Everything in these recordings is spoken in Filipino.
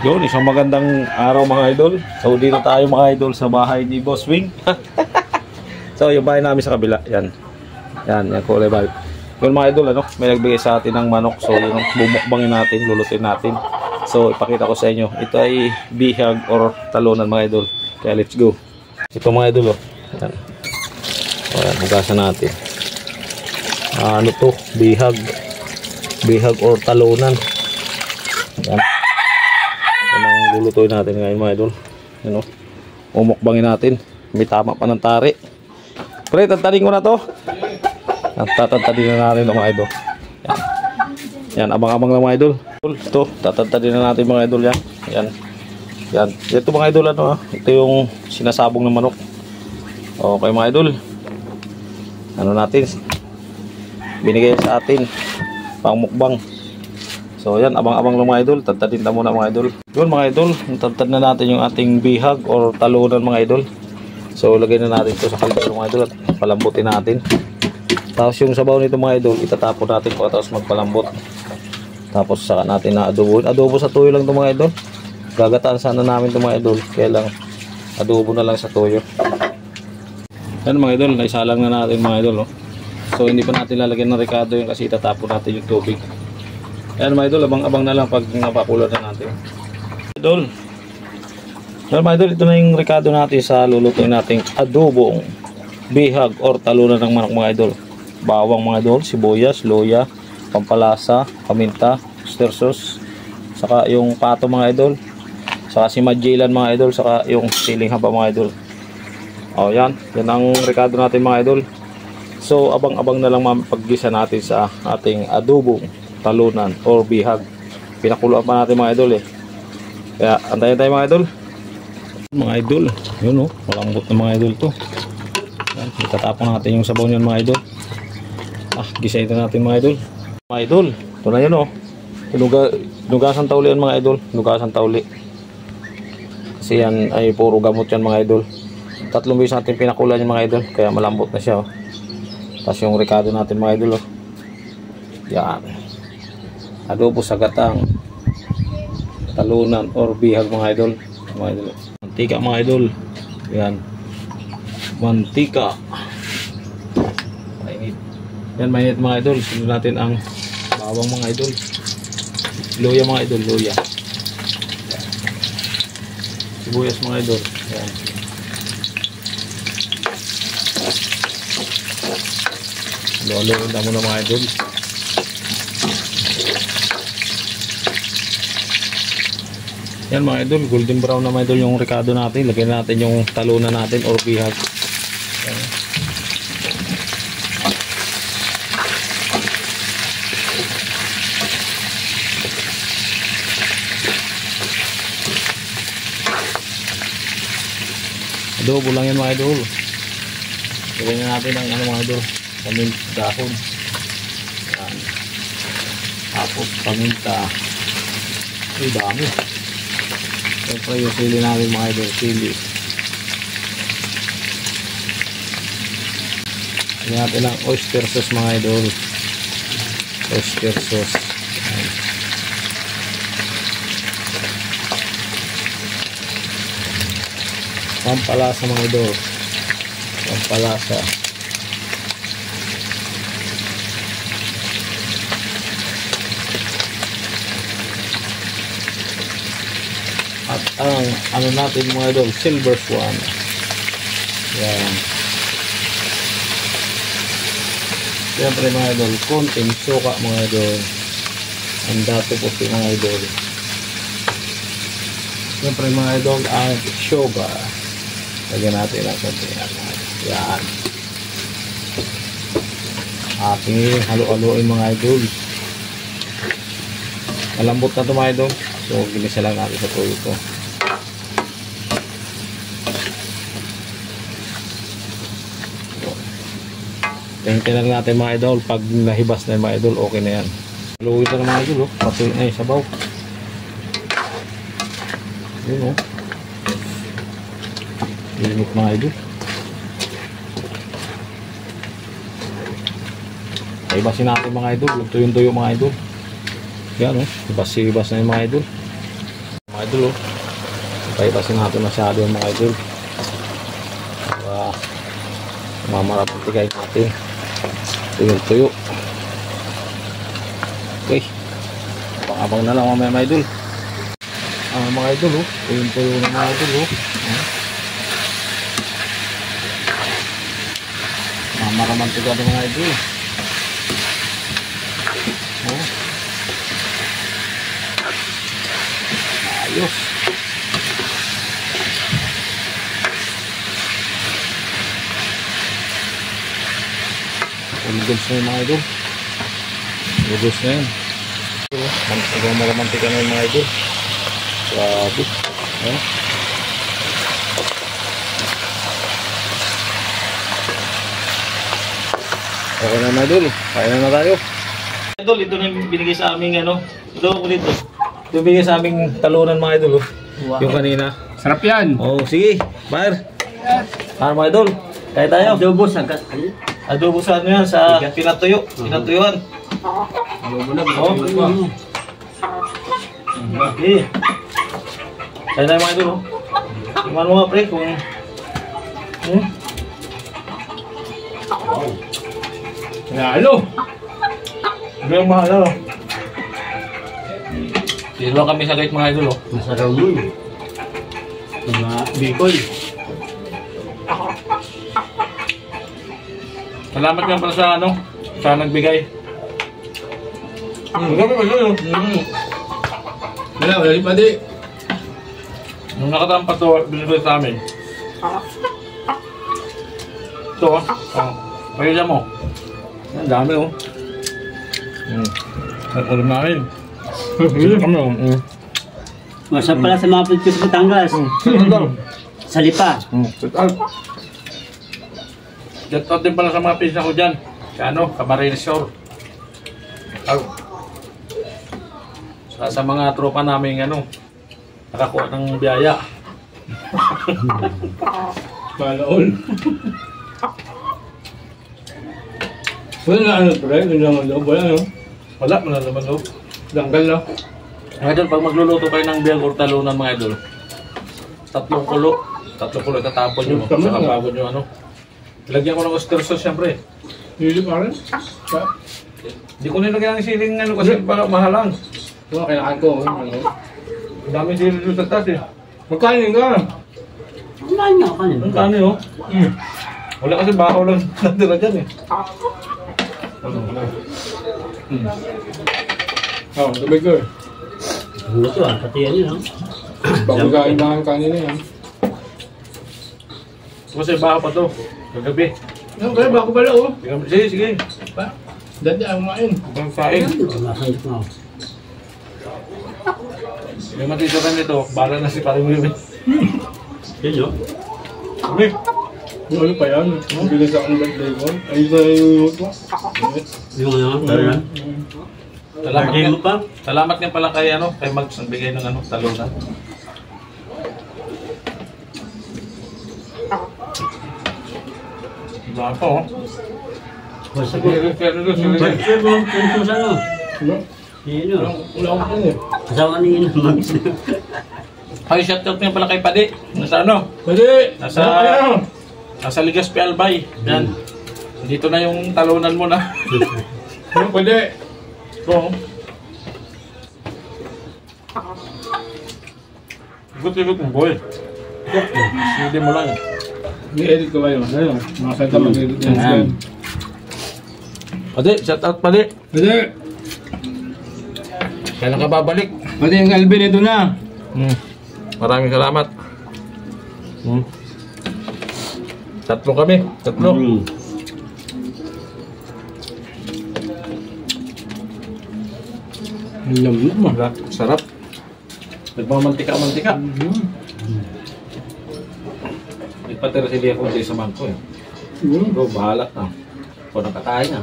Yun, isang magandang araw mga idol. So dito tayo mga idol sa bahay ni Boss Wing. So yung bahay namin sa kabila, yan. Yan, yan kulay bahay. Yun mga idol, ano, may nagbigay sa atin ng manok. So yun, bumukbangin natin, lulutin natin. So ipakita ko sa inyo, ito ay bihag or talunan mga idol. Kaya let's go. Ito mga idol, oh. Yan. O yan, hugasan natin. Ano to, bihag. Bihag or talunan. Yan. Lulutuin natin ngayon mga idol. Ano? Umukbangin natin. May tama pa ng tari. Pre, tantanin ko na to. Tatantanin na natin mga idol. Yan. Yan, abang-abang lang mga idol. Ito, tatantanin na natin mga idol yan. Yan. Yan. Ito mga idol, ano, ito yung sinasabong ng manok. Okay mga idol. Ano natin? Binigay sa atin pang mukbang. So yan, abang-abang lang mga idol. Tantadin na muna mga idol. Yun mga idol, tantad na natin yung ating bihag or talunan mga idol. So lagay na natin ito sa kaldero mga idol at palambutin natin. Tapos yung sabaw nito mga idol, itatapon natin po tapos magpalambot. Tapos saka natin na adobo. Adobo sa tuyo lang ito mga idol. Gagataan sana namin ito mga idol. Kaya lang adobo na lang sa tuyo. Yan mga idol, naisalang na natin mga idol. Oh. So hindi pa natin lalagyan ng rekado yung kasi itatapon natin yung tubig. Ayan mga idol, abang-abang na lang pag napakulan na natin. Idol. Ayan mga idol, ito na yung rekado natin sa lulutuin nating adobong bihag or talunan ng manok mga idol. Bawang mga idol, sibuyas, luya, pampalasa, paminta, oyster sauce, saka yung pato mga idol, saka si majilan mga idol, saka yung siling haba mga idol. O yan, yan ang rekado natin mga idol. So abang-abang na lang paggisa natin sa ating adobong talunan or bihag. Pinakuluan pa natin mga idol eh. Kaya antayin tayo mga idol. Mga idol, yun oh, malambot na mga idol to. Yan, itatapon natin yung sabaw niyan mga idol. Gisayin natin mga idol. Mga idol, ito na yun oh. Nugasan tauli yan mga idol. Nugasan tauli. Kasi yan ay puro gamot yan mga idol. 3 beses natin pinakulan yung mga idol. Kaya malambot na siya oh. Tapos yung rekado natin mga idol oh. Yan. Adobo sa gatang talunan or bihag mga idol. Mga idol. Mantika mga idol. Yan. Mantika. Mainit. Yan mainit mga idol. Sunod natin ang bawang mga idol. Luya mga idol. Luya. Yan. Sibuyas mga idol. Yan. Lolo na muna mga idol. Yan mga idol, golden brown na mga idol yung rekado natin. Lagyan natin yung talunan natin or bihag. Yan. Adobo lang yan mga idol. Lagyan natin ang ano mga idol, paminta dahon. Yan. Tapos paminta. Ay dami. Siyempre yung sili natin mga idol, sili. Lagyan natin ang oyster sauce mga idol. Oyster sauce. Ayan. Pampalasa mga idol. Pampalasa. At ang ano natin mga idol, silver swan. Yan. Siyempre mga idol, konting suka mga idol. Ang dato puti mga idol. Siyempre mga idol, ang shoga. Lagyan natin ang konti. Yan. Ating halo-haloin mga idol. Malambot na ito mga idol. So ginisa lang natin sa tuyo ito. Tingnan lang natin mga idol. Pag nahibas na yung mga idol, okay na yan. Haluin ito na mga idol. Patuloy na yung sabaw. Yun o. Limit mga idol. Ibasin natin mga idol. Tuyo-tuyo mga idol. Yan o. Ibas na yung mga idol. Mga idol, oh. Paipasin natin masyado yung mga idol. Mamarap ang tigay natin. Tuyo-tuyo. Okay. Abang-abang na lang mga idol. Mga idol, oh. Tuyo-tuyo na mga idol, oh. Mamarap ang tigay ng mga idol. Oh. Ayos. Lugos na yung mga idol. Lugos na yun. Maromantika na yung mga idol. Grabe. Okay na mga idol. Kaya na tayo. Idol, ito na yung binigay sa aming ano. Ito ako dito. Ito yung binigay sa aming talunan mga idol. Wow. Yung kanina. Sarap yan. Oh, sige. Bayer. Mga idol. Kaya tayo. Adobo sa gas. Adobo sa ano yan, sa pinatuyo. Pinatuyuan. Adobo na. Oh. Okay. Kaya tayo mga idol. Tingnan mo nga pre kung... Lalo. Ito yung mahal oh. Dito kami sa gate mga idol oh. Masaraw nun. Mga bikoy. Salamat nga pala sa ano, sa nagbigay. Magkami ba yun? Wala pa di. Nung nakataang pa ito, binigay sa amin. Ito oh. Pakilya mo. Ang dami oh. Ulam namin. Hindi kami oh. Masarap pala sa mga pagkis sa Batangas. Sa lipa. Shout out din pala sa mga pins ko dyan. Sa ano, Camarines Shore. Sa mga tropa namin ano, nakakuha ng biyaya. Palaol. Wala na ano pre, wala naman loob, wala no? Wala naman loob. Danggal na. Mga idol, pag magluluto kayo ng biyag or talunan mga idol, tatlong kulo tatapon nyo. Saka bago nyo ano. Lagyan ko ng oyster sauce syempre. Hindi pa rin? Hindi ko nilagyan ng siling ano kasi para mahalang. Ito kailangan ko. Ang daming siling doon sa taas eh. Magkain ka? Kumain nga kanin. Ang kani oh. Wala kasi bahaw lang natira dyan eh. Oo, tubig ko eh. Ito pati yan yun. Bago kain na ang kanin na yan. Kasi bahaw pa to. Kagabi. Ano kaya bago pala oh? Sige, sige. Dati ang kumain. Ang saing. Nasaan ko. Yung matitira nito, bala na si Paring Wilmy. Yun yun. Wilmy. Yung ano pa yan? Bilis ako ng birthday ko. Ay, sa yung ko. Yung ano, meron. Salamat nga. Salamat nga pala kay ano, kay Mags ang bigay ng ano, talunan. Diba po oh. Basta ko. Basta ko, kung sa ano. Yun yun. Wala akong yan eh. Kasama ni Ina Mags. Ay, shoutout nga pala kay Padi. Nasa ano? Pwede! Nasa Legazpi Albay. Yan. Dito na yung talunan mo na. Pwede! Oo. Ikot-ikot mo, boy. Hindi mo lang. Ni-edit ko ba yun? Ayun, mga kanta mag-edit yan. Padi, shoutout Padi. Pwede! Kailan ka babalik? Pwede yung Alvin ito na! Maraming salamat. Tatlo kami. Tatlo. Alam mo. Sarap. Nagmamantika-mantika. Nagpatira si Lia Conte sa bangko eh. Bro, bahala na. Kung nakakain na.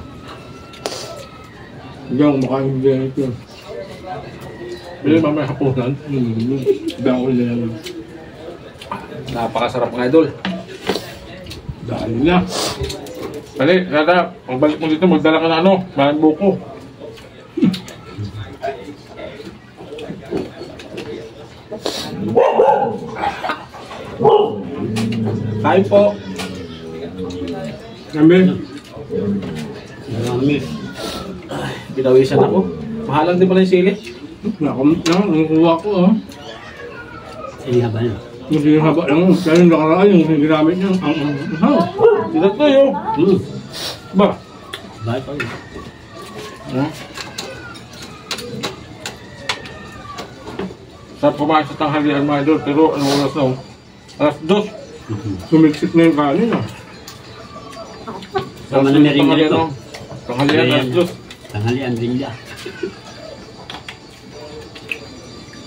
Hindi ako makain din ito. Bili mamaya hapunan. Hindi ako nila. Napakasarap mga idol. Dahil na. Pali, kada, pagbalik mo dito, magdala ka na ano, bahan buko. Kain po. Amin. Marami. Binawisan ako. Mahalang din pala yung sili. Nakuha ko ah. Hindi haba na. Hindi yung haba lang. Kaya yung nakaraan yung ginamit niya. Dito to yun. Ba? Bakit pa yun? Sarap kumain sa tanghalian mga idol. Pero anong oras na? Alas 2. Sumiksik na yung kanin ah. Sama na merinda ito. Tanghalian alas 2. Tanghalian din niya.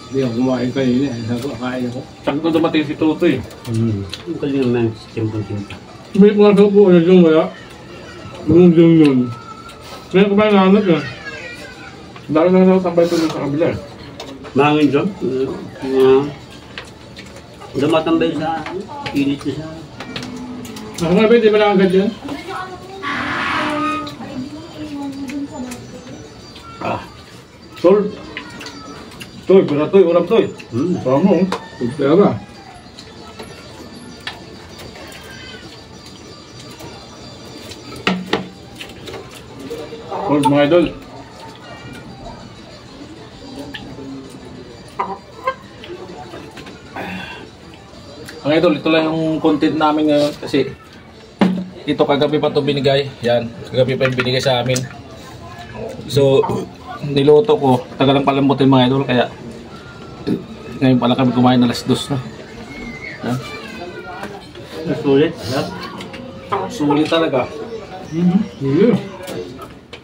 Hindi ako kumain kanina. Nakain ako. Sakto dumating si Tutoy. Yung kaling naman si Timpong-Timpa. May mga sa po na yung wala. Yung yun. Kaya kumain na hanap yan. Dahil na nakatambay ito sa kabila. Mahangin dyan. Dumatambay sa init na sa... Ako nga ba, di ba nakagad yan? Tol. Toy, pera toy, ulam toy. Sarap mo. Pera. Tol, mga idol. Mga idol, ito lang yung content namin ngayon kasi ito kagabi pa ito binigay. Yan, kagabi pa yung binigay sa amin. So, niluto ko. Tagal lang palambutin mga idol kaya ngayon pala kami kumain alas 2 na. Yan. Sulit. Sulit talaga. Hindi.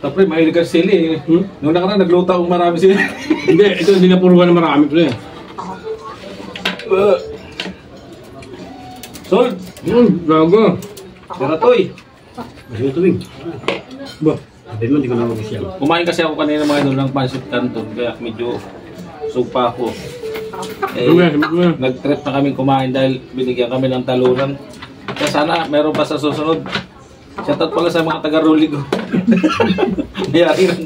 Tapos mahilig ka sa sili. Nung nakaraan nagluto akong marami sili. Hindi, ito hindi na puro na marami pala eh. Sold! Gago. Tira toy! Kasi ito wing. Ba? Sabi mo, hindi ko na mag-isyan. Kumain kasi ako kanina mga idol ng pancit canton kaya medyo supa ako. Eh, nag-trip na kami kumain dahil binigyan kami ng talunan. Kaya sana meron pa sa susunod. Shoutout pala sa mga taga-Roli ko. Mayari ng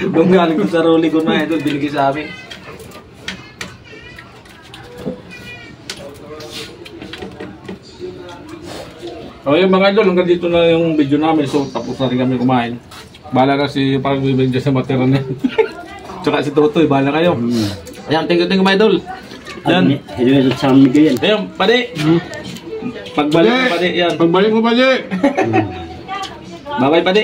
nung galing ko sa Roli ko na ito, binigay sa amin. So yung mga idol, hanggang dito na yung video namin. So tapos na rin kami kumain. Bahala na si parang bibigyan sa matira na yan. Tsaka si Totoy, bahala kayo. Ayan, thank you mga idol. Yan. Hindi na sa amin kayo yan. Ayan, pade. Pagbalik mo pade, yan. Pagbalik mo pade. Bye-bye pade.